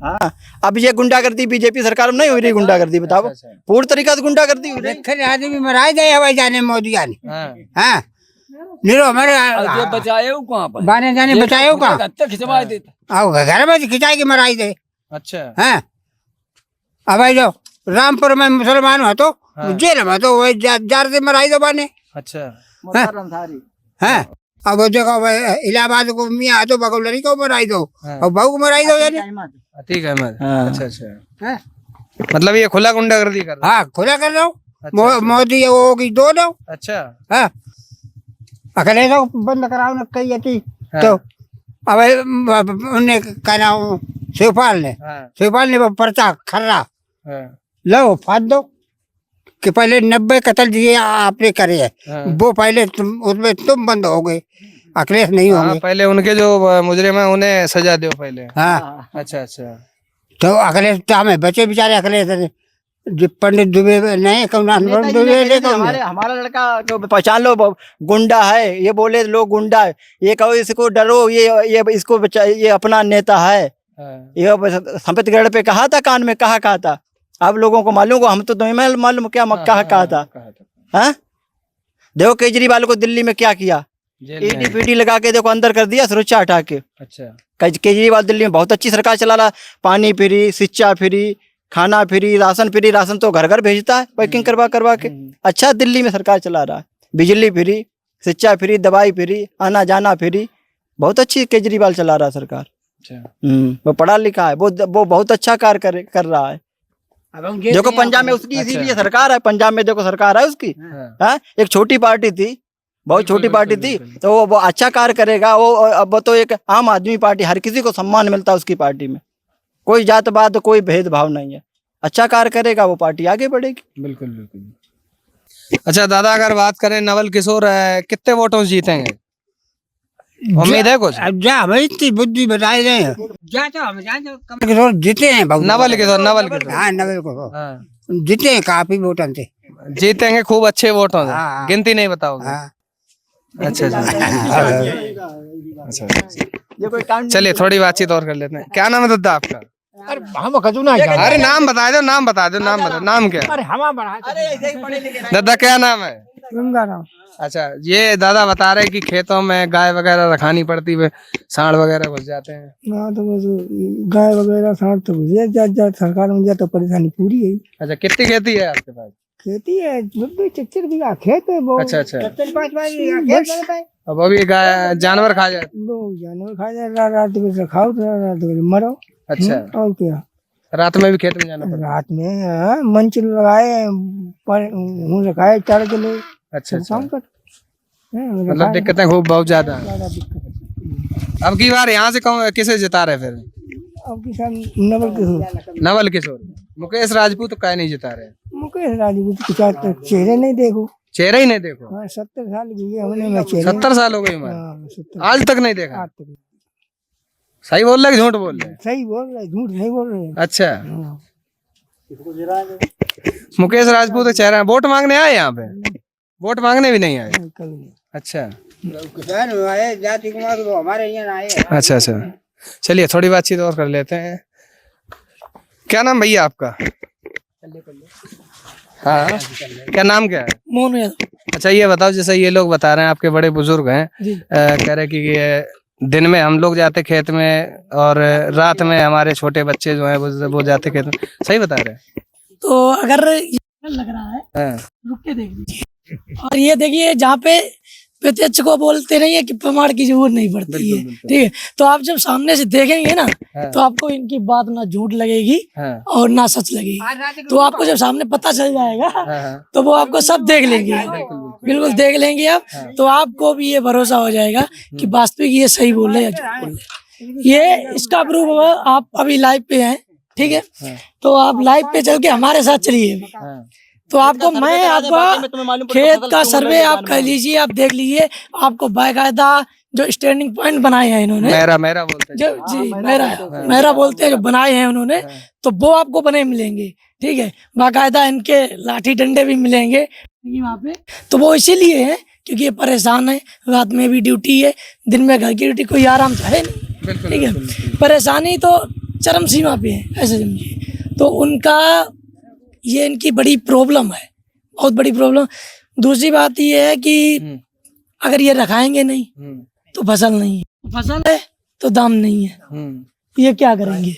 हाँ, अब ये गुंडागर्दी बीजेपी सरकार में नहीं हो रही गुंडागर्दी, बताओ पूरी तरीका से गुंडागर्दी हो रही। आदमी मराए दे हवाई जाने मोदी जाने। हाँ निरो हमारे बचाए कहाँ पर बाने जाने बचाए कहाँ खिंचवा देता आओ घर में खिंचाई के मराई दे। अच्छा हाँ अब भाई जो रामपुर में मुसलमान हो तो जेल में तो वही जार से मराई दो बाने। अच्छा हाँ अब वो देखो इलाहाबाद को मियाँ तो बगौलरी को मराई दो और बहू को मराई दो यानी अतीक अहमद। अच्छा अच्छा, मतलब ये खुला गुंडागर्दी कर रहा है। हाँ खुला कर दो, मोदी वो होगी दो दो। अच्छा हाँ अकेले तो बंद कराओ न कही अति तो अब उन्हें क्या नाम शिवपाल ने वो पर्चा खर्रा लो फाद दो कि पहले 90 कत्ल दिए आपने करे है, वो पहले उसमें तुम बंद हो गए, अखिलेश नहीं होंगे। पहले उनके जो मुजरिम है उन्हें सजा दो पहले। हाँ अच्छा अच्छा, तो अखिलेश तो हमें बचे बेचारे अखिलेश पंडित दुबे नहीं हमारा लड़का जो पहचान लो गुंडा है, ये बोले लोग गुंडा है, ये कहो इसको डरो, ये इसको ये अपना नेता है। ये संपतगढ़ पे कहा था, कान में कहा था, आप लोगों को मालूम को, हम तो नहीं मालूम क्या कहा था। हाँ देखो केजरीवाल को दिल्ली में क्या किया, ईडी पीडी लगा के देखो अंदर कर दिया, सुरक्षा हटा के। अच्छा केजरीवाल दिल्ली में बहुत अच्छी सरकार चला रहा, पानी फ्री, शिक्षा फ्री, खाना फ्री, राशन तो घर घर भेजता है पैकिंग करवा के। अच्छा दिल्ली में सरकार चला रहा है, बिजली फ्री, शिक्षा फ्री, दवाई फ्री, आना जाना फ्री, बहुत अच्छी केजरीवाल चला रहा है सरकार। वो पढ़ा लिखा है, वो बहुत अच्छा कार्य कर रहा है। देखो पंजाब में उसकी इसीलिए सरकार है, पंजाब में देखो सरकार है उसकी। हाँ एक छोटी पार्टी थी, बहुत छोटी पार्टी थी, तो वो अच्छा कार्य करेगा। वो अब तो एक आम आदमी पार्टी, हर किसी को सम्मान मिलता है उसकी पार्टी में, कोई जात पात कोई भेदभाव नहीं है, अच्छा कार्य करेगा वो पार्टी आगे बढ़ेगी। बिल्कुल बिल्कुल। अच्छा दादा अगर बात करें नवल किशोर कितने वोटों से जीतेंगे, उम्मीद है कुछ? जा हमें इतनी बुद्धि बताए रहे हैं, जा तो हम किशोर जीते हैं बहुत। नवल किशोर हाँ नवल किशोर जीते हैं काफी वोटों से, जीतेंगे खूब अच्छे वोटों से। गिनती नहीं बताओगे? अच्छा चलिए थोड़ी बातचीत और कर लेते हैं। क्या नाम है दादा आपका? अरे हम कदू ना, अरे नाम बता दो, नाम बता दो, नाम क्या? अरे हम दादा क्या नाम है? गंगाराम। अच्छा ये दादा बता रहे कि खेतों में गाय वगैरह रखानी पड़ती है, सांड वगैरह घुस जाते हैं। हाँ तो गाय वगैरह सांड तो घुस जाते, सरकार में जाए तो परेशानी पूरी है। अच्छा कितनी खेती है आपके पास? खेती है 24 बीघा खेत है। अच्छा अच्छा, 5 अब अभी गाय जानवर खा जाते? जानवर खा जाए, रात को खाओ तो रात को मरो। अच्छा और क्या, रात में भी खेत में जाना पड़ता? रात में मंच लगाए रखाए 4 किलो। अच्छा अच्छा, मतलब दिक्कतें खूब बहुत ज्यादा। अब की बार यहाँ से किसे जिता रहे फिर? अब की साल नवल किशोर। मुकेश राजपूत तो नहीं जिता रहे? मुकेश राजपूत के चेहरे नहीं देखो, चेहरे ही नहीं देखो। 70 साल की हमने, मैं 70 साल हो गई उम्र, आज तक नहीं देखा। सही बोल रहे झूठ बोल रहे? सही बोल रहे, झूठ नहीं बोल रहे। अच्छा मुकेश राजपूत चेहरा, वोट मांगने आए यहाँ पे? वोट मांगने भी नहीं आए? अच्छा जाति कुमार तो हमारे यहाँ आए। अच्छा अच्छा, चलिए थोड़ी बातचीत और कर लेते हैं। क्या नाम भैया आपका? हाँ क्या नाम क्या है? मोनू यादव। अच्छा ये बताओ, जैसे ये लोग बता रहे हैं आपके बड़े बुजुर्ग हैं, कह रहे कि ये दिन में हम लोग जाते खेत में और रात में हमारे छोटे बच्चे जो हैं वो जाते खेत में, सही बता रहे हैं? तो अगर ये लग रहा है रुक के देख लीजिए, और ये देखिए जहाँ पे प्रत्यक्ष को बोलते नहीं है कि प्रमाण की जरूरत नहीं पड़ती है, ठीक है? तो आप जब सामने से देखेंगे ना तो आपको इनकी बात ना झूठ लगेगी और ना सच लगेगी। तो आपको जब सामने पता चल जाएगा तो वो आपको सब देख लेंगे, बिल्कुल देख लेंगे आप, तो आपको भी ये भरोसा हो जाएगा कि वास्तविक ये सही बोल रहे या झूठ बोल रहे। ये इसका प्रूफ आप अभी लाइव पे हैं, ठीक है, तो आप लाइव पे चल के हमारे साथ चलिए अभी। तो आपको मैं आपका खेत का सर्वे आप कर लीजिए, आप देख लीजिए, आपको बाकायदा जो स्टैंडिंग पॉइंट बनाए हैं इन्होंने, मेरा बोलते हैं जो जी मेरा बोलते हैं, जो बनाए हैं उन्होंने, तो वो आपको बने मिलेंगे, ठीक है। बाकायदा इनके लाठी डंडे भी मिलेंगे वहाँ पे। तो वो इसीलिए है क्योंकि ये परेशान है, रात में भी ड्यूटी है, दिन में घर की ड्यूटी, कोई आराम तो है नहीं, ठीक है। परेशानी तो चरम सीमा पे है, ऐसे समझिए। तो उनका ये इनकी बड़ी प्रॉब्लम है, बहुत बड़ी प्रॉब्लम। दूसरी बात ये है कि अगर ये रखाएंगे नहीं तो फसल नहीं है, फसल है तो दाम नहीं है, ये क्या करेंगे?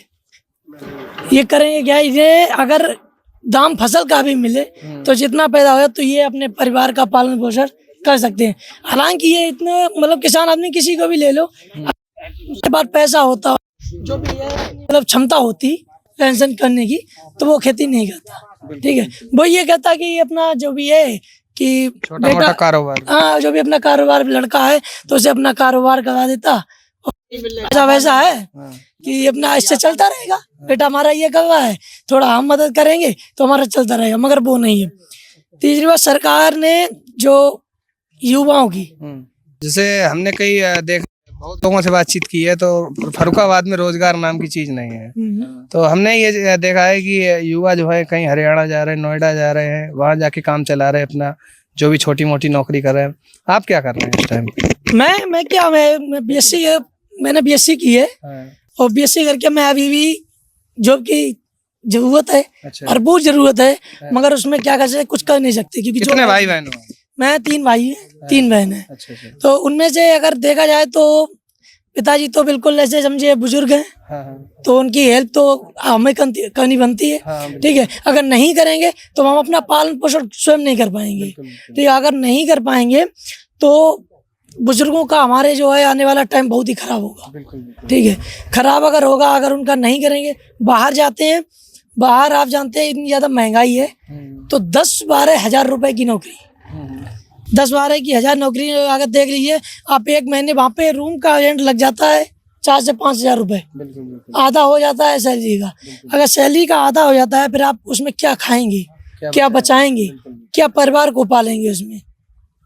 ये करेंगे क्या? ये अगर दाम फसल का भी मिले तो जितना पैदा हो तो ये अपने परिवार का पालन पोषण कर सकते हैं। हालांकि ये इतना मतलब किसान आदमी किसी को भी ले लो, उसके बाद पैसा होता जो भी है मतलब क्षमता होती पेंशन करने की, तो वो खेती नहीं करता, ठीक है। वो ये कहता कि ये अपना जो भी है कि छोटा मोटा कारोबार, हाँ, जो भी अपना कारोबार, लड़का है तो उसे अपना कारोबार करा देता, ऐसा वैसा है कि अपना इससे चलता रहेगा, बेटा हमारा ये कर रहा है, थोड़ा हम मदद करेंगे तो हमारा चलता रहेगा, मगर वो नहीं है। तीसरी बात, सरकार ने जो युवाओं की, जैसे हमने कई बहुत लोगों से बातचीत की है, तो फर्रुखाबाद में रोजगार नाम की चीज नहीं है। तो हमने ये देखा है कि युवा जो है कहीं हरियाणा जा रहे हैं, नोएडा जा रहे हैं, वहां जाके काम चला रहे हैं, अपना जो भी छोटी मोटी नौकरी कर रहे हैं। आप क्या कर रहे हैं इस टाइम? मैं बीएससी, मैंने बीएससी की है, और बीएससी करके मैं अभी भी जॉब की जरूरत है, भरपूर जरूरत है, मगर उसमें क्या कर सकते, कुछ कर नहीं सकते क्योंकि कितने भाई बहन हो? मैं 3 भाई है, 3 बहन है। तो उनमें से अगर देखा जाए तो पिताजी तो बिल्कुल ऐसे समझिए बुजुर्ग हैं, तो उनकी हेल्प तो हमें करनी बनती है, ठीक है। अगर नहीं करेंगे तो हम अपना पालन पोषण स्वयं नहीं कर पाएंगे, ठीक है। अगर नहीं कर पाएंगे तो बुजुर्गों का हमारे जो है आने वाला टाइम बहुत ही खराब होगा, ठीक है। खराब अगर होगा, अगर उनका नहीं करेंगे, बाहर जाते हैं, बाहर आप जानते हैं इतनी ज्यादा महंगाई है, तो 10-12 हजार रुपए की नौकरी, 10-12 की हजार नौकरी अगर देख लीजिए आप, एक महीने वहाँ पे रूम का रेंट लग जाता है 4 से 5 हजार रुपए, आधा हो जाता है सैलरी का। अगर सैलरी का आधा हो जाता है, फिर आप उसमें क्या खाएंगे, क्या बचाएंगे, क्या परिवार को पालेंगे? उसमें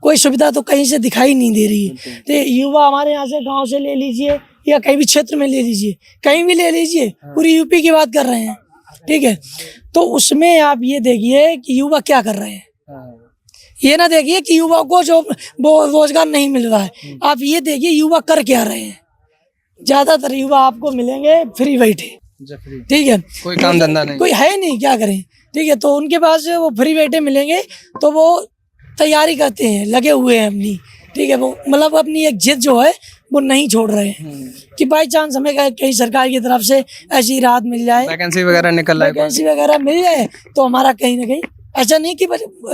कोई सुविधा तो कहीं से दिखाई नहीं दे रही है। तो युवा हमारे यहाँ से, गांव से ले लीजिए या कहीं भी क्षेत्र में ले लीजिए, कहीं भी ले लीजिए, पूरी यूपी की बात कर रहे हैं, ठीक है। तो उसमें आप ये देखिए कि युवा क्या कर रहे हैं, ये ना देखिए कि युवा को जो रोजगार नहीं मिल रहा है, आप ये देखिए युवा कर क्या रहे हैं। ज्यादातर युवा आपको मिलेंगे फ्री बैठे, ठीक है, कोई काम धंधा नहीं, कोई है नहीं, क्या करें, ठीक है। तो उनके पास वो फ्री बैठे मिलेंगे तो वो तैयारी करते हैं, लगे हुए हैं अपनी, ठीक है। वो मतलब अपनी एक जिद जो है वो नहीं छोड़ रहे हैं कि बाई चांस हमें कहीं सरकार की तरफ से ऐसी राहत मिल जाए, वैकेंसी वगैरह निकल रहा है, वैकेंसी वगैरह मिल जाए तो हमारा कहीं ना कहीं, ऐसा नहीं कि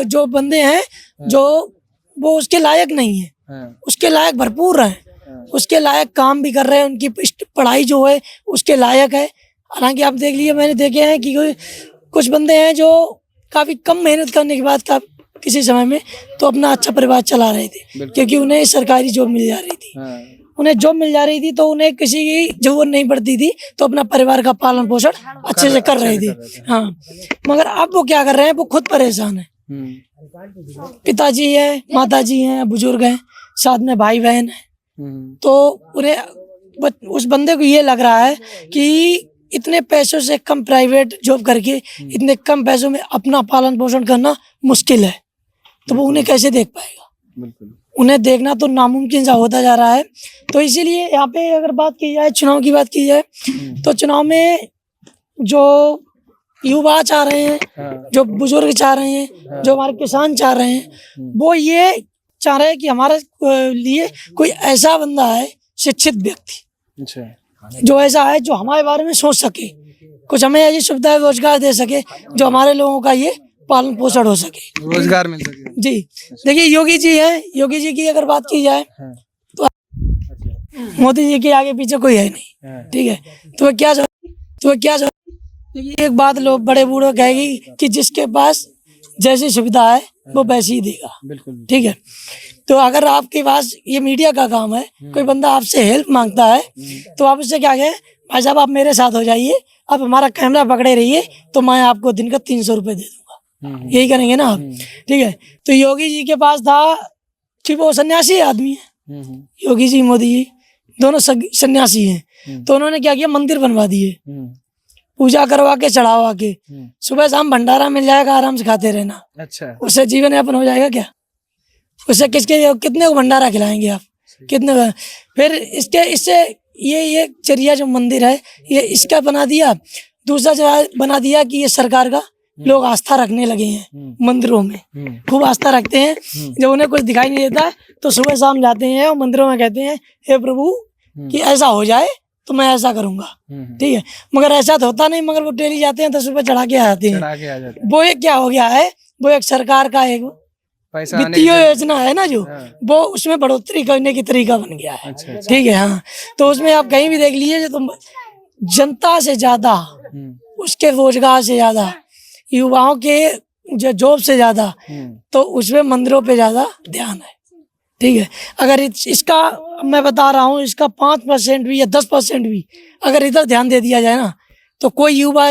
जो बंदे हैं जो वो उसके लायक नहीं है, उसके लायक भरपूर हैं, उसके लायक काम भी कर रहे हैं, उनकी पढ़ाई जो है उसके लायक है। हालांकि आप देख लीजिए, मैंने देखे हैं कि कुछ बंदे हैं जो काफी कम मेहनत करने के बाद किसी समय में तो अपना अच्छा परिवार चला रहे थे, क्योंकि उन्हें सरकारी जॉब मिल जा रही थी, उन्हें जॉब मिल जा रही थी, तो उन्हें किसी की जरूरत नहीं पड़ती थी, तो अपना परिवार का पालन पोषण अच्छे से कर रहे थे, हाँ। मगर अब वो क्या कर रहे हैं, वो खुद परेशान है, पिताजी है, माताजी हैं, बुजुर्ग हैं, साथ में भाई बहन है, तो उन्हें उस बंदे को ये लग रहा है कि इतने पैसों से कम प्राइवेट जॉब करके इतने कम पैसों में अपना पालन पोषण करना मुश्किल है, तो वो उन्हें कैसे देख पाएगा? उन्हें देखना तो नामुमकिन सा होता जा रहा है। तो इसीलिए यहाँ पे अगर बात की जाए, चुनाव की बात की जाए, तो चुनाव में जो युवा चाह रहे हैं, जो बुजुर्ग चाह रहे हैं, जो हमारे किसान चाह रहे हैं, वो ये चाह रहे हैं कि हमारे लिए कोई ऐसा बंदा है, शिक्षित व्यक्ति, जो ऐसा है जो हमारे बारे में सोच सके, कुछ हमें ऐसी सुविधा रोजगार दे सके जो हमारे लोगों का ये पालन पोषण हो सके, रोजगार मिल सके। जी देखिए, योगी जी हैं, योगी जी की अगर बात की जाए तो मोदी जी के आगे पीछे कोई है नहीं, ठीक है। तो क्या देखिए, एक बात लोग बड़े बूढ़े कहेगी कि जिसके पास जैसी सुविधा है वो वैसे ही देगा, ठीक है। तो अगर आपके पास ये मीडिया का काम है, कोई बंदा आपसे हेल्प मांगता है तो आप उससे क्या कहें, भाई साहब आप मेरे साथ हो जाइए, आप हमारा कैमरा पकड़े रहिए तो मैं आपको दिन का 300 रुपये दे दूंगा, यही करेंगे ना आप। ठीक है, तो योगी जी के पास था कि वो सन्यासी आदमी है, योगी जी मोदी जी दोनों सन्यासी हैं, तो उन्होंने क्या किया, मंदिर बनवा दिए, पूजा करवा के चढ़ावा के, सुबह शाम भंडारा मिल जाएगा, आराम से खाते रहना। अच्छा, उससे जीवन यापन हो जाएगा क्या? उससे कितने को भंडारा खिलाएंगे आप, कितने को? फिर इससे ये चरिया जो मंदिर है ये इसका बना दिया, दूसरा जो बना दिया कि ये सरकार का लोग आस्था रखने लगे हैं, मंदिरों में खूब आस्था रखते हैं। जब उन्हें कुछ दिखाई नहीं देता है तो सुबह शाम जाते हैं और मंदिरों में कहते हैं हे प्रभु कि ऐसा हो जाए तो मैं ऐसा करूंगा। ठीक है, मगर ऐसा तो होता नहीं, मगर वो डेली जाते हैं 10 रुपए चढ़ा के आ जाते हैं। वो एक क्या हो गया है, वो एक सरकार का एक वित्तीय योजना है ना जो, वो उसमें बढ़ोतरी करने की तरीका बन गया है। ठीक है, हाँ, तो उसमें आप कहीं भी देख लीजिए तो जनता से ज्यादा, उसके रोजगार से ज्यादा, युवाओं के जो जॉब से ज्यादा, तो उसमें मंदिरों पे ज्यादा ध्यान है। ठीक है, अगर इसका मैं बता रहा हूँ, इसका 5% भी या 10% भी अगर इधर ध्यान दे दिया जाए ना तो कोई युवा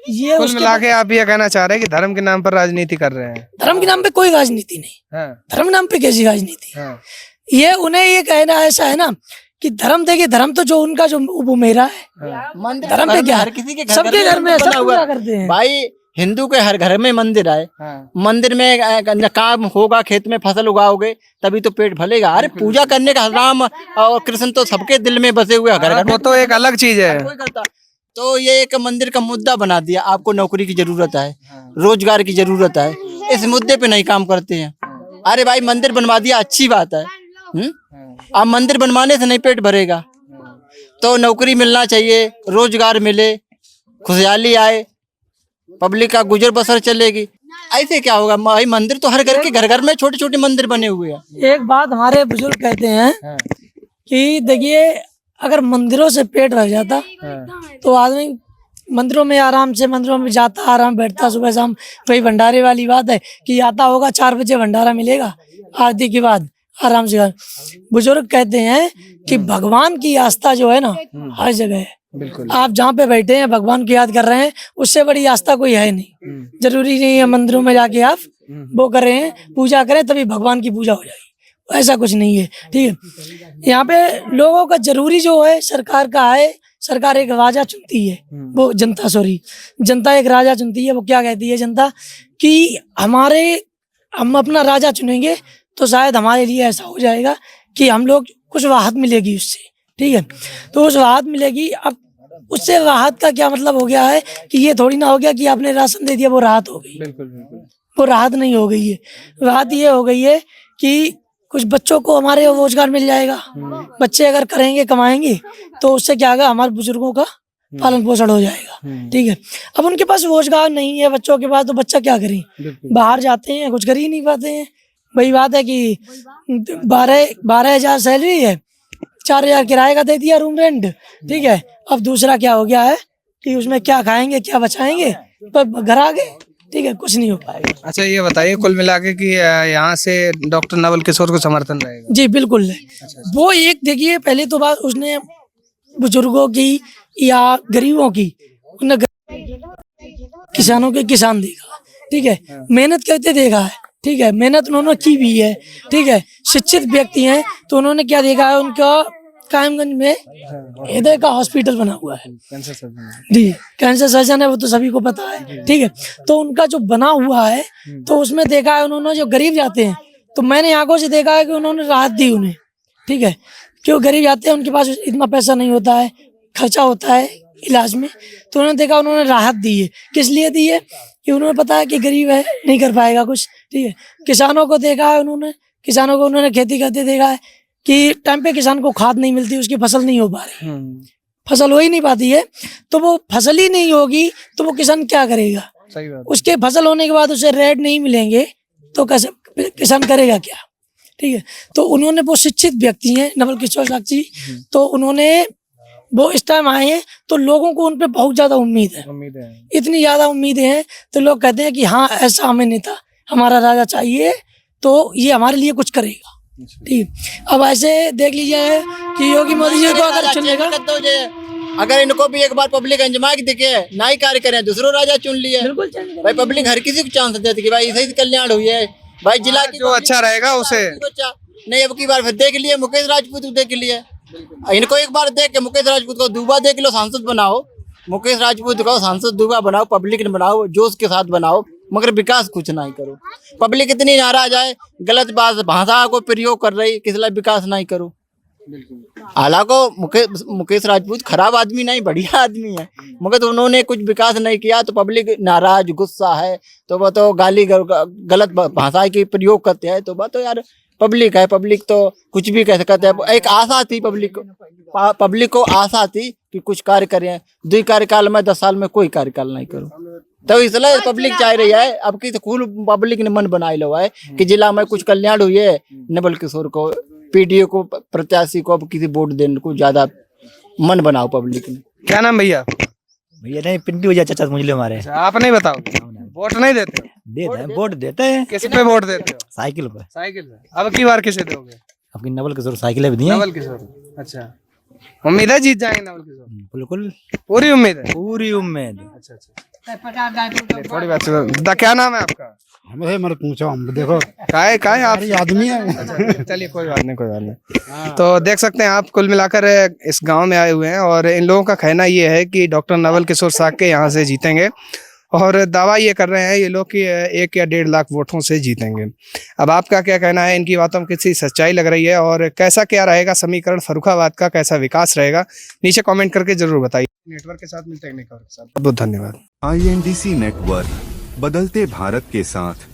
ये कुल मिला के आप ये कहना चाह रहे हैं कि धर्म के नाम पर राजनीति कर रहे हैं? धर्म के नाम पे कोई राजनीति नहीं। हाँ। धर्म के नाम पे कैसी राजनीति? हाँ। ये उन्हें ये कहना ऐसा है ना कि धर्म, देखिए धर्म तो जो उनका जो वो मेरा है, धर्म पे क्या, हर किसी के सबके घर में सब पूजा करते हैं भाई। हिंदू के हर घर में मंदिर है। हाँ। मंदिर में काम होगा, खेत में फसल उगाओगे तभी तो पेट भलेगा। अरे पूजा करने का राम और कृष्ण तो सबके दिल में बसे हुए, घर घर में वो तो एक अलग चीज है। कोई करता। तो ये एक मंदिर का मुद्दा बना दिया। आपको नौकरी की जरूरत है, रोजगार की जरूरत है, इस मुद्दे पे नहीं काम करते हैं। अरे भाई मंदिर बनवा दिया, अच्छी बात है। अब मंदिर बनवाने से नहीं पेट भरेगा, तो नौकरी मिलना चाहिए, रोजगार मिले, खुशहाली आए, पब्लिक का गुजर बसर चलेगी। ऐसे क्या होगा भाई? मंदिर तो हर घर के घर घर में छोटे छोटे मंदिर बने हुए हैं। एक बात हमारे बुजुर्ग कहते हैं कि देखिए अगर मंदिरों से पेट भर जाता तो आदमी मंदिरों में आराम से, मंदिरों में जाता, आराम बैठता सुबह शाम। वही भंडारे वाली बात है कि आता होगा 4 बजे भंडारा मिलेगा, आरती के बाद आराम से। बुजुर्ग कहते हैं कि भगवान की आस्था जो है ना हर जगह है। बिल्कुल। आप जहाँ पे बैठे हैं भगवान की याद कर रहे हैं, उससे बड़ी आस्था कोई है नहीं। जरूरी नहीं है मंदिरों में जाके आप वो कर रहे हैं, पूजा करें तभी भगवान की पूजा हो जाएगी, ऐसा कुछ नहीं है। ठीक है, यहाँ पे लोगों का जरूरी जो है सरकार का है। सरकार एक राजा चुनती है, वो जनता एक राजा चुनती है। वो क्या कहती है जनता कि हम अपना राजा चुनेंगे तो शायद हमारे लिए ऐसा हो जाएगा कि हम लोग कुछ राहत मिलेगी उससे। ठीक है, तो उस राहत मिलेगी। अब उससे राहत का क्या मतलब हो गया है कि ये थोड़ी ना हो गया कि आपने राशन दे दिया वो राहत हो गई। बिल्कुल बिल्कुल, वो राहत नहीं हो गई है। राहत ये हो गई है कि कुछ बच्चों को हमारे रोजगार मिल जाएगा। बच्चे अगर करेंगे, कमाएंगे तो उससे क्या होगा, हमारे बुजुर्गों का पालन पोषण हो जाएगा। ठीक है, अब उनके पास रोजगार नहीं है बच्चों के पास, तो बच्चा क्या करें, बाहर जाते हैं, कुछ कर ही नहीं पाते हैं। वही बात है कि 12,000 सैलरी है, 4,000 किराए का दे दिया रूम रेंट। ठीक है, अब दूसरा क्या हो गया है कि उसमें क्या खाएंगे, क्या बचाएंगे, पर घर आ गए। ठीक है, कुछ नहीं हो पाएगा। अच्छा ये बताइए कुल मिला के कि यहाँ से डॉक्टर नवल किशोर को समर्थन रहेगा? जी बिल्कुल है। वो एक देखिए पहले तो बात उसने बुजुर्गों की या गरीबों की, किसानों के किसान देखा। ठीक है, मेहनत करते देखा है। ठीक है, मेहनत उन्होंने की भी है। ठीक है, शिक्षित व्यक्ति हैं तो उन्होंने क्या देखा है, उनका कायमगंज में हृदय का हॉस्पिटल बना हुआ है जी, कैंसर सर्जन है, वो तो सभी को पता है। ठीक है, तो उनका जो बना हुआ है तो उसमें देखा है उन्होंने, जो गरीब जाते हैं तो मैंने आंखों से देखा है कि उन्होंने राहत दी उन्हें। ठीक है, क्यों गरीब जाते हैं, उनके पास इतना पैसा नहीं होता है, खर्चा होता है इलाज में, तो उन्होंने देखा उन्होंने राहत दी है। किस लिए दी है कि उन्होंने पता है कि गरीब है, नहीं कर पाएगा कुछ। ठीक है, किसानों को देखा है उन्होंने, किसानों को उन्होंने खेती करते देखा है कि टाइम पे किसान को खाद नहीं मिलती, उसकी फसल नहीं हो पा रही, फसल हो ही नहीं पाती है। तो वो फसल ही नहीं होगी तो वो किसान क्या करेगा? सही बात। उसके फसल होने के बाद उसे रेट नहीं मिलेंगे तो कैसे किसान करेगा क्या? ठीक है, तो उन्होंने, वो शिक्षित व्यक्ति हैं नवल किशोर साक्षी, तो उन्होंने वो इस टाइम आए हैं तो लोगों को उन पे बहुत ज्यादा उम्मीद है। इतनी ज्यादा उम्मीदें हैं तो लोग कहते हैं कि हाँ ऐसा हमें नेता, हमारा राजा चाहिए तो ये हमारे लिए कुछ करेगा। ठीक, अब ऐसे देख लीजिए कि योगी मोदी जी को अगर चुनेगा, अगर इनको भी एक बार पब्लिक अंजमा के दिखे ना ही कार्य करें, दूसरो राजा चुन लिए बिल्कुल चलेगा। भाई। पब्लिक हर किसी को चांस देती कि भाई सही कल्याण हुई है भाई, जिला की जो अच्छा रहेगा उसे। नहीं, अब की बार फिर देख लिए मुकेश राजपूत को देख लिए, इनको एक बार देख के मुकेश राजपूत को दूबा देख लो, सांसद बनाओ, मुकेश राजपूत को सांसद दूबा बनाओ, पब्लिक ने बनाओ, जोश के साथ बनाओ, मगर विकास कुछ नहीं करो। पब्लिक इतनी नाराज है, गलत बात भाषा को प्रयोग कर रही, किस लिए विकास नहीं करो। हालांकि मुकेश राजपूत खराब आदमी नहीं, बढ़िया आदमी है, मगर तो उन्होंने कुछ विकास नहीं किया तो पब्लिक नाराज गुस्सा है, तो वह तो गाली गलत भाषा की प्रयोग करते हैं, तो वह तो यार पब्लिक है, पब्लिक तो कुछ भी कह सकते हैं। एक आशा थी पब्लिक को आशा थी कि कुछ कार्य करें, 2 कार्यकाल में 10 साल में कोई कार्यकाल नहीं करो, तो इसलिए पब्लिक चाह रही है अब की तो कुल पब्लिक ने मन बनाए लो है कि जिला में कुछ कल्याण हुई है, नवल किशोर को पीडीओ को प्रत्याशी को अब किसी वोट देने को ज्यादा मन बनाओ पब्लिक ने। क्या नाम भैया? भैया नहीं, पिंटू भैया चाचा मुझे हमारे आप नहीं बताओ, वोट नहीं देते हो? देते हैं, वोट देते हैं। किस पे वोट देते हो? साइकिल पे। साइकिल पे। अब की बार किसे दोगे? अपनी नवल किशोर साइकिलें भी दी हैं। नवल किशोर। अच्छा, उम्मीद है जीत जाएंगे नवल किशोर? बिल्कुल, पूरी उम्मीद है? पूरी उम्मीद। अच्छा अच्छा, थोड़ी बात सुनो। क्या नाम है आपका? हमें मत पूछो, हम देखो काय आप आदमी है। अच्छा, चलिए कोई बात नहीं, कोई बात नहीं। तो देख सकते हैं आप, कुल मिलाकर इस गांव में आए हुए हैं और इन लोगों का कहना ये है कि डॉक्टर नवल किशोर साके यहाँ से जीतेंगे और दावा ये कर रहे हैं ये लोग कि 1 या 1.5 लाख वोटों से जीतेंगे। अब आपका क्या कहना है? इनकी बातों में किसी सच्चाई लग रही है और कैसा क्या रहेगा समीकरण फर्रुखाबाद का, कैसा विकास रहेगा, नीचे कमेंट करके जरूर बताइए। नेटवर्क के साथ मिलते हैं, बहुत बहुत धन्यवाद। INDC नेटवर्क, बदलते भारत के साथ।